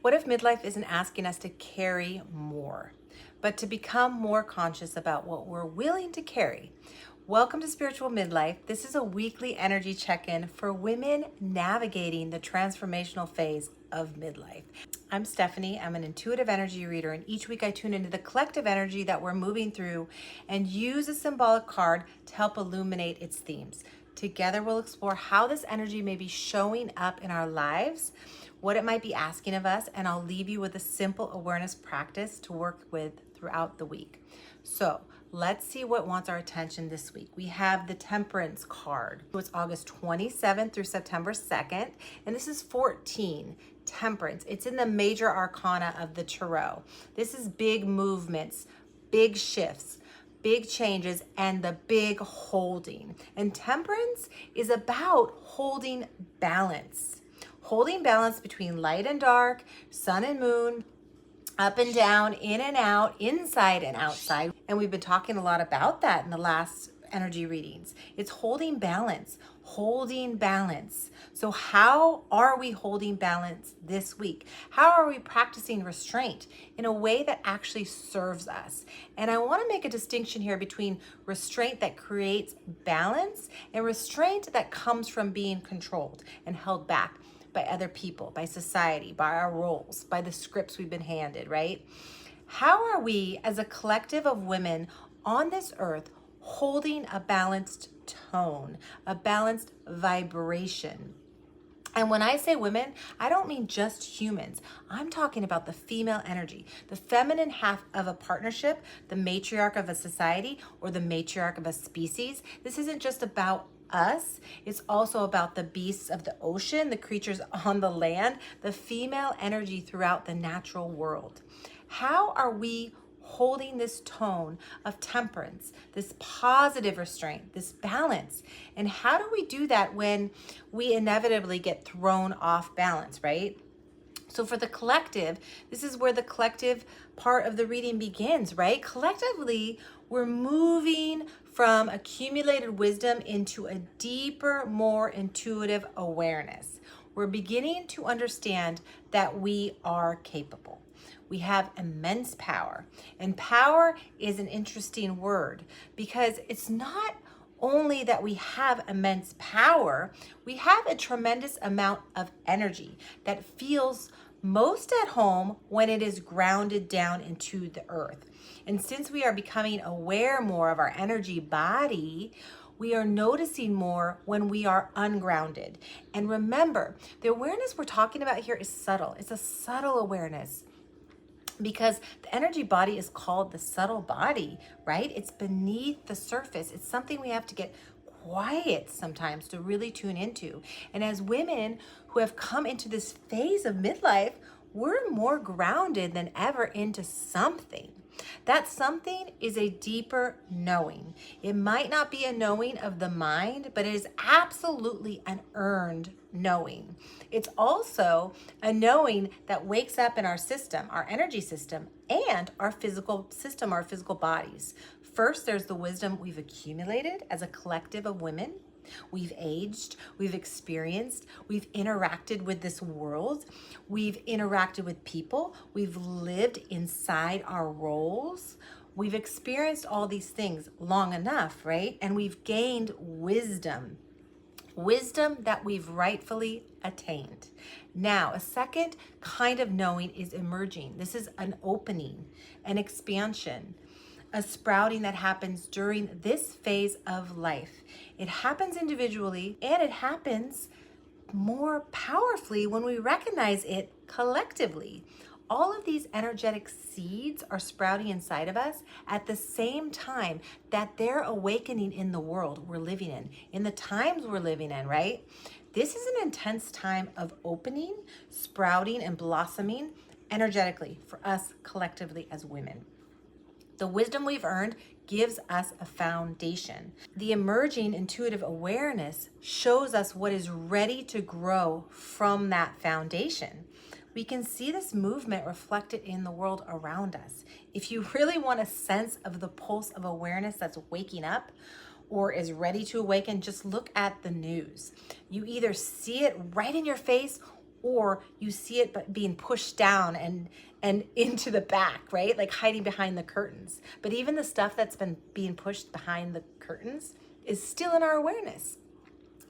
What if midlife isn't asking us to carry more, but to become more conscious about what we're willing to carry? Welcome to Spiritual Midlife. This is a weekly energy check-in for women navigating the transformational phase of midlife. I'm Stephanie. I'm an intuitive energy reader, and each week I tune into the collective energy that we're moving through and use a symbolic card to help illuminate its themes. Together, we'll explore how this energy may be showing up in our lives, what it might be asking of us, and I'll leave you with a simple awareness practice to work with throughout the week. So let's see what wants our attention this week. We have the Temperance card. It's August 27th through September 2nd, and this is 14. Temperance. It's in the major arcana of the tarot. This is big movements, big shifts, big changes, and the big holding. And temperance is about holding balance. Holding balance between light and dark, sun and moon, up and down, in and out, inside and outside. And we've been talking a lot about that in the last energy readings. It's holding balance, holding balance. So how are we holding balance this week? How are we practicing restraint in a way that actually serves us? And I want to make a distinction here between restraint that creates balance and restraint that comes from being controlled and held back by other people, by society, by our roles, by the scripts we've been handed, right? How are we as a collective of women on this earth holding a balanced tone, a balanced vibration? And when I say women, I don't mean just humans. I'm talking about the female energy, the feminine half of a partnership, the matriarch of a society, or the matriarch of a species. This isn't just about us. It's also about the beasts of the ocean, the creatures on the land, the female energy throughout the natural world. How are we holding this tone of temperance, this positive restraint, this balance? And how do we do that when we inevitably get thrown off balance, right? So for the collective, this is where the collective part of the reading begins, right? Collectively, we're moving from accumulated wisdom into a deeper, more intuitive awareness. We're beginning to understand that we are capable. We have immense power. And power is an interesting word because it's not only that we have immense power, we have a tremendous amount of energy that feels most at home when it is grounded down into the earth. And since we are becoming aware more of our energy body, we are noticing more when we are ungrounded. And remember, the awareness we're talking about here is subtle. It's a subtle awareness, because the energy body is called the subtle body, right? It's beneath the surface. It's something we have to get quiet sometimes to really tune into. And as women who have come into this phase of midlife, we're more grounded than ever into something. That something is a deeper knowing. It might not be a knowing of the mind, but it is absolutely an earned knowing. It's also a knowing that wakes up in our system, our energy system, and our physical system, our physical bodies. First, there's the wisdom we've accumulated as a collective of women. We've aged, we've experienced, we've interacted with this world, we've interacted with people, we've lived inside our roles, we've experienced all these things long enough, right? And we've gained wisdom that we've rightfully attained. Now, a second kind of knowing is emerging. This is an opening, an expansion, a sprouting that happens during this phase of life. It happens individually and it happens more powerfully when we recognize it collectively. All of these energetic seeds are sprouting inside of us at the same time that they're awakening in the world we're living in the times we're living in, right? This is an intense time of opening, sprouting, and blossoming energetically for us collectively as women. The wisdom we've earned gives us a foundation. The emerging intuitive awareness shows us what is ready to grow from that foundation. We can see this movement reflected in the world around us. If you really want a sense of the pulse of awareness that's waking up or is ready to awaken, just look at the news. You either see it right in your face or you see it being pushed down and into the back, right? Like hiding behind the curtains. But even the stuff that's been being pushed behind the curtains is still in our awareness.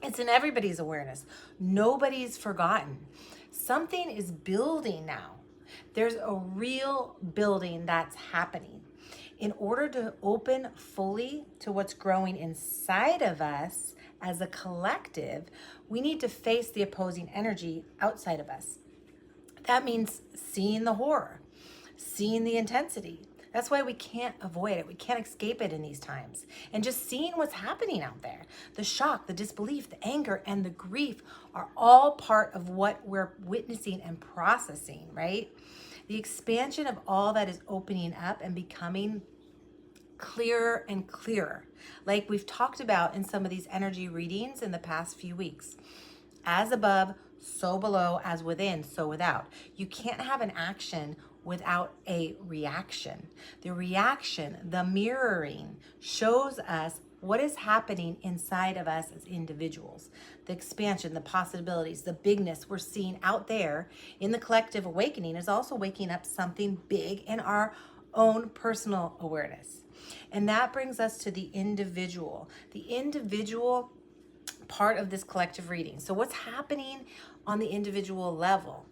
It's in everybody's awareness. Nobody's forgotten. Something is building now. There's a real building that's happening. In order to open fully to what's growing inside of us as a collective, we need to face the opposing energy outside of us. That means seeing the horror, seeing the intensity. That's why we can't avoid it. We can't escape it in these times. And just seeing what's happening out there, the shock, the disbelief, the anger, and the grief are all part of what we're witnessing and processing, right? The expansion of all that is opening up and becoming clearer and clearer, like we've talked about in some of these energy readings in the past few weeks. As above, so below, as within, so without. You can't have an action without a reaction. The reaction, the mirroring, shows us what is happening inside of us as individuals. The expansion, the possibilities, the bigness we're seeing out there in the collective awakening is also waking up something big in our own personal awareness. And that brings us to the individual. The individual part of this collective reading. So what's happening on the individual level?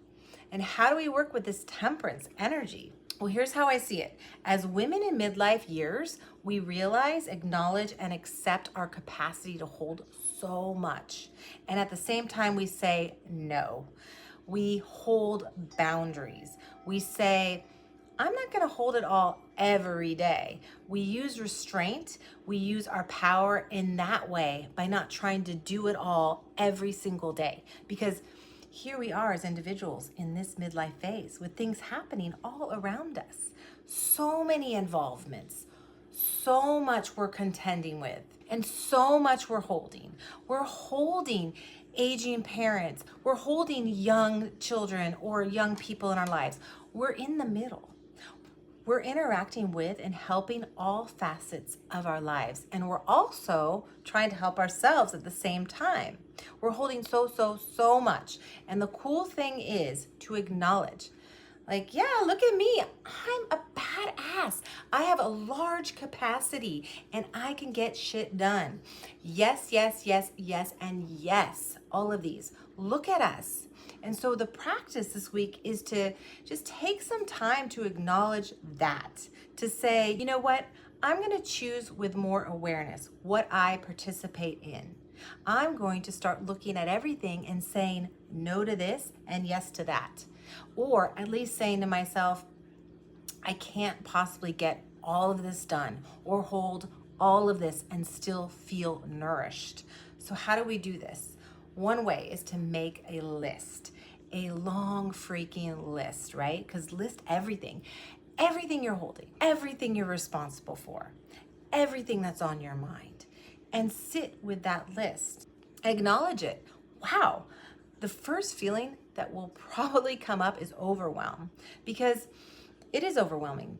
And how do we work with this temperance energy? Well, here's how I see it. As women in midlife years, we realize, acknowledge, and accept our capacity to hold so much. And at the same time, we say no. We hold boundaries. We say, I'm not going to hold it all every day. We use restraint. We use our power in that way by not trying to do it all every single day. Because here we are as individuals in this midlife phase with things happening all around us. So many involvements, so much we're contending with, and so much we're holding. We're holding aging parents. We're holding young children or young people in our lives. We're in the middle. We're interacting with and helping all facets of our lives. And we're also trying to help ourselves at the same time. We're holding so much. And the cool thing is to acknowledge, like, yeah, look at me. I'm a badass. I have a large capacity and I can get shit done. Yes, yes, yes, yes, and yes. All of these. Look at us. And so the practice this week is to just take some time to acknowledge that, to say, you know what, I'm going to choose with more awareness what I participate in. I'm going to start looking at everything and saying no to this and yes to that. Or at least saying to myself, I can't possibly get all of this done or hold all of this and still feel nourished. So how do we do this? One way is to make a list, a long freaking list, right? Because list everything you're holding, everything you're responsible for, everything that's on your mind, and sit with that list. Acknowledge it. Wow. The first feeling that will probably come up is overwhelm, because it is overwhelming.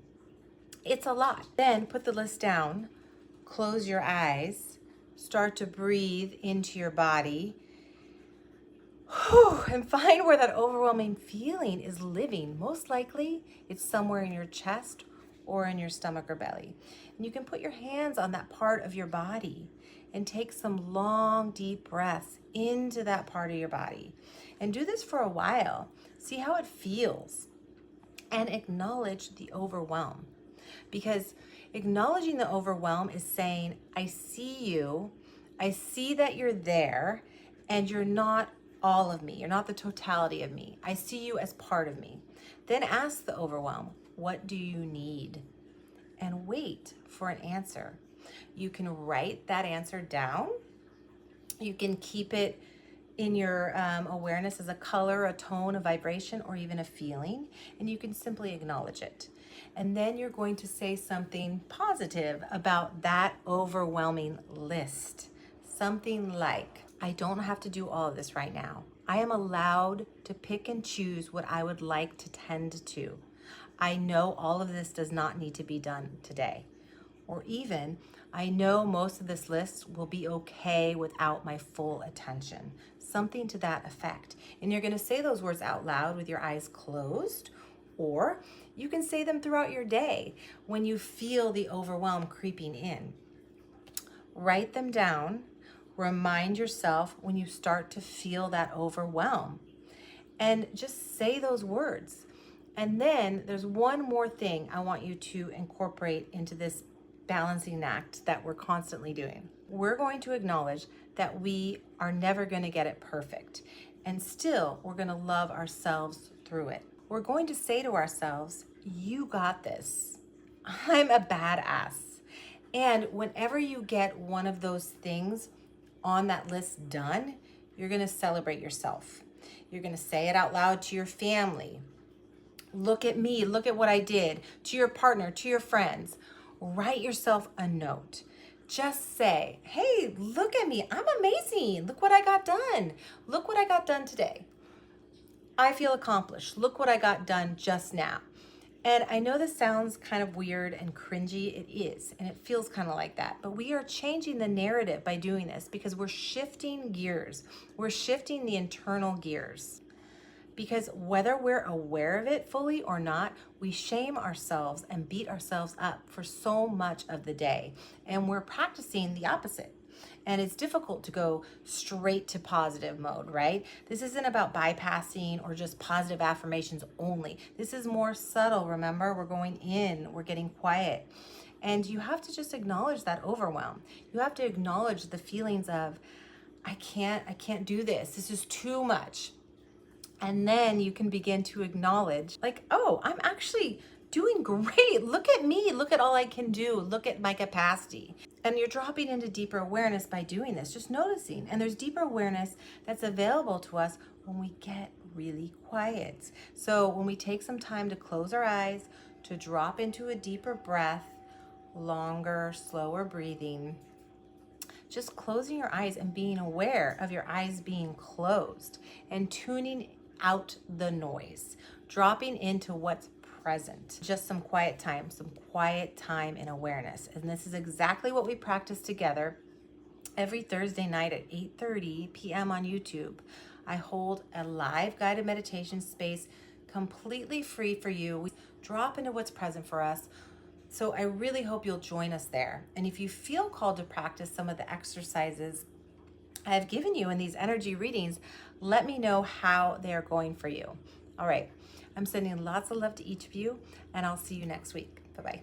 It's a lot. Then put the list down, close your eyes, start to breathe into your body, and find where that overwhelming feeling is living. Most likely, it's somewhere in your chest or in your stomach or belly. And you can put your hands on that part of your body and take some long, deep breaths into that part of your body. And do this for a while. See how it feels. And acknowledge the overwhelm. Because acknowledging the overwhelm is saying, I see you, I see that you're there, and you're not all of me. You're not the totality of me. I see you as part of me. Then ask the overwhelm, what do you need? And wait for an answer. You can write that answer down. You can keep it in your awareness as a color, a tone, a vibration, or even a feeling, and you can simply acknowledge it. And then you're going to say something positive about that overwhelming list. Something like, I don't have to do all of this right now. I am allowed to pick and choose what I would like to tend to. I know all of this does not need to be done today. Or even, I know most of this list will be okay without my full attention. something to that effect. And you're going to say those words out loud with your eyes closed, or you can say them throughout your day when you feel the overwhelm creeping in. Write them down. Remind yourself when you start to feel that overwhelm. And just say those words. And then there's one more thing I want you to incorporate into this balancing act that we're constantly doing. We're going to acknowledge that we are never going to get it perfect. And still, we're going to love ourselves through it. We're going to say to ourselves, you got this. I'm a badass. And whenever you get one of those things on that list done, you're going to celebrate yourself. You're going to say it out loud to your family. Look at me, look at what I did. To your partner, to your friends. Write yourself a note. Just say, hey, look at me. I'm amazing. Look what I got done. Look what I got done today. I feel accomplished. Look what I got done just now. And I know this sounds kind of weird and cringy. It is, and it feels kind of like that. But we are changing the narrative by doing this because we're shifting gears. We're shifting the internal gears. Because whether we're aware of it fully or not, we shame ourselves and beat ourselves up for so much of the day. And we're practicing the opposite. And it's difficult to go straight to positive mode, right? This isn't about bypassing or just positive affirmations only. This is more subtle, remember? We're going in, we're getting quiet. And you have to just acknowledge that overwhelm. You have to acknowledge the feelings of, I can't do this. This is too much. And then you can begin to acknowledge, like, oh, I'm actually doing great. Look at me. Look at all I can do. Look at my capacity. And you're dropping into deeper awareness by doing this, just noticing. And there's deeper awareness that's available to us when we get really quiet. So when we take some time to close our eyes, to drop into a deeper breath, longer, slower breathing, just closing your eyes and being aware of your eyes being closed and tuning out the noise, dropping into what's present. Just some quiet time in awareness. And this is exactly what we practice together every Thursday night at 8:30 p.m. on YouTube. I hold a live guided meditation space completely free for you. We drop into what's present for us. So I really hope you'll join us there. And if you feel called to practice some of the exercises I've given you in these energy readings, let me know how they are going for you. All right, I'm sending lots of love to each of you, and I'll see you next week. Bye-bye.